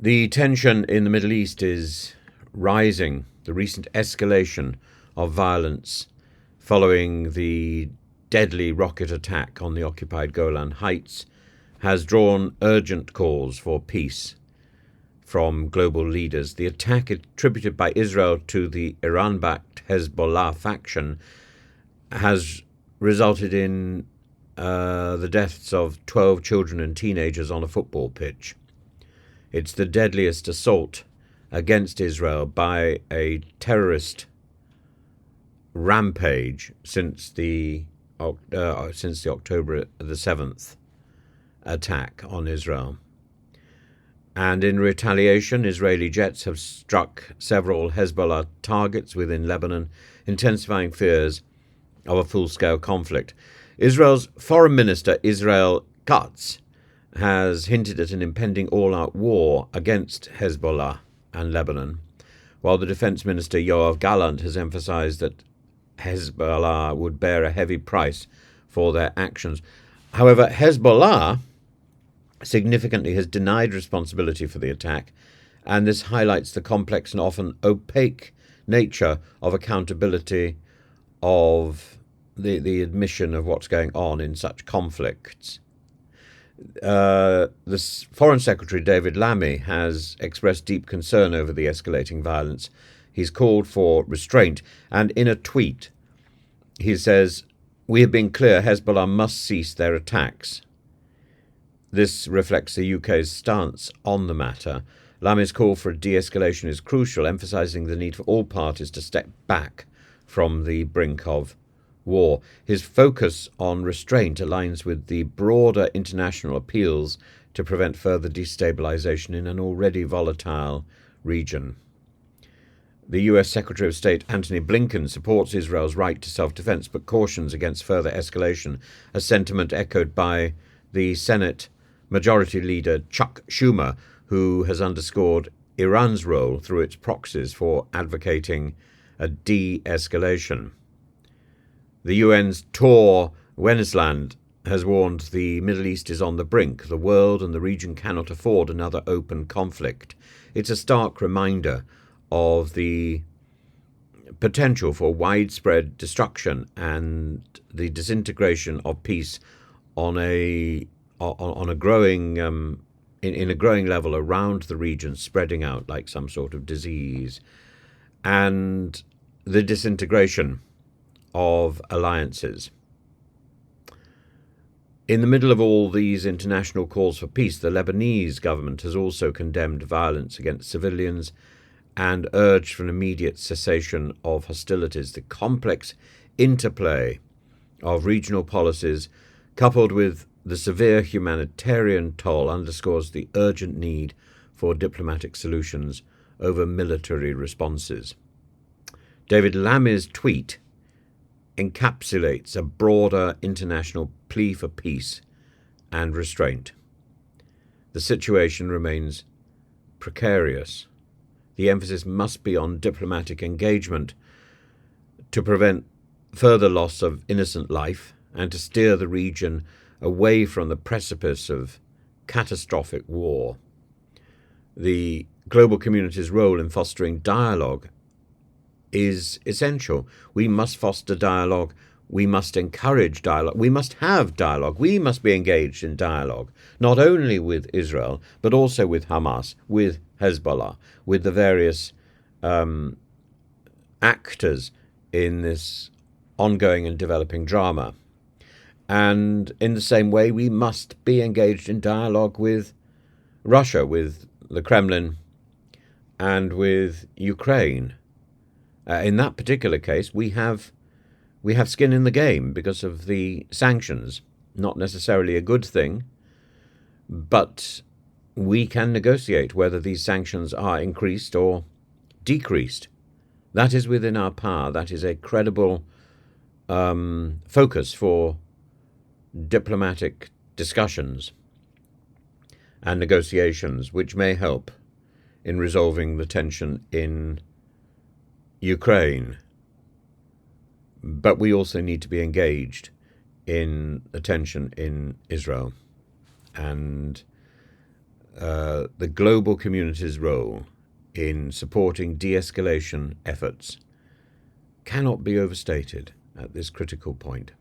The tension in the Middle East is rising. The recent escalation of violence following the deadly rocket attack on the occupied Golan Heights has drawn urgent calls for peace from global leaders. The attack, attributed by Israel to the Iran-backed Hezbollah faction, has resulted in the deaths of 12 children and teenagers on a football pitch. It's the deadliest assault against Israel by a terrorist rampage since the October the 7th attack on Israel. And in retaliation, Israeli jets have struck several Hezbollah targets within Lebanon, intensifying fears of a full-scale conflict. Israel's Foreign Minister, Israel Katz, has hinted at an impending all-out war against Hezbollah and Lebanon, while the Defense Minister, Yoav Gallant, has emphasized that Hezbollah would bear a heavy price for their actions. However, Hezbollah significantly has denied responsibility for the attack, and this highlights the complex and often opaque nature of accountability of the admission of what's going on in such conflicts. The Foreign Secretary David Lammy has expressed deep concern over the escalating violence. He's called for restraint, and in a tweet he says, "We have been clear Hezbollah must cease their attacks." This reflects the UK's stance on the matter. Lammy's call for a de-escalation is crucial, emphasising the need for all parties to step back from the brink of war. His focus on restraint aligns with the broader international appeals to prevent further destabilisation in an already volatile region. The US Secretary of State Antony Blinken supports Israel's right to self-defense, but cautions against further escalation, a sentiment echoed by the Senate Majority Leader Chuck Schumer, who has underscored Iran's role through its proxies for advocating a de-escalation. The UN's Tor Wennesland has warned the Middle East is on the brink. The world and the region cannot afford another open conflict. It's a stark reminder of the potential for widespread destruction and the disintegration of peace on a growing in a growing level around the region, spreading out like some sort of disease, and the disintegration of alliances. In the middle of all these international calls for peace, the Lebanese government has also condemned violence against civilians and urged for an immediate cessation of hostilities. The complex interplay of regional policies, coupled with the severe humanitarian toll, underscores the urgent need for diplomatic solutions over military responses. David Lammy's tweet encapsulates a broader international plea for peace and restraint. The situation remains precarious. The emphasis must be on diplomatic engagement to prevent further loss of innocent life and to steer the region away from the precipice of catastrophic war. The global community's role in fostering dialogue is essential. We must foster dialogue. We must encourage dialogue. We must have dialogue. We must be engaged in dialogue, not only with Israel, but also with Hamas, with Hezbollah, with the various actors in this ongoing and developing drama. And in the same way, we must be engaged in dialogue with Russia, with the Kremlin, and with Ukraine. In that particular case, we have skin in the game because of the sanctions. Not necessarily a good thing, but we can negotiate whether these sanctions are increased or decreased. That is within our power. That is a credible focus for diplomatic discussions and negotiations, which may help in resolving the tension in Ukraine. But we also need to be engaged in the tension in Israel. And the global community's role in supporting de-escalation efforts cannot be overstated at this critical point.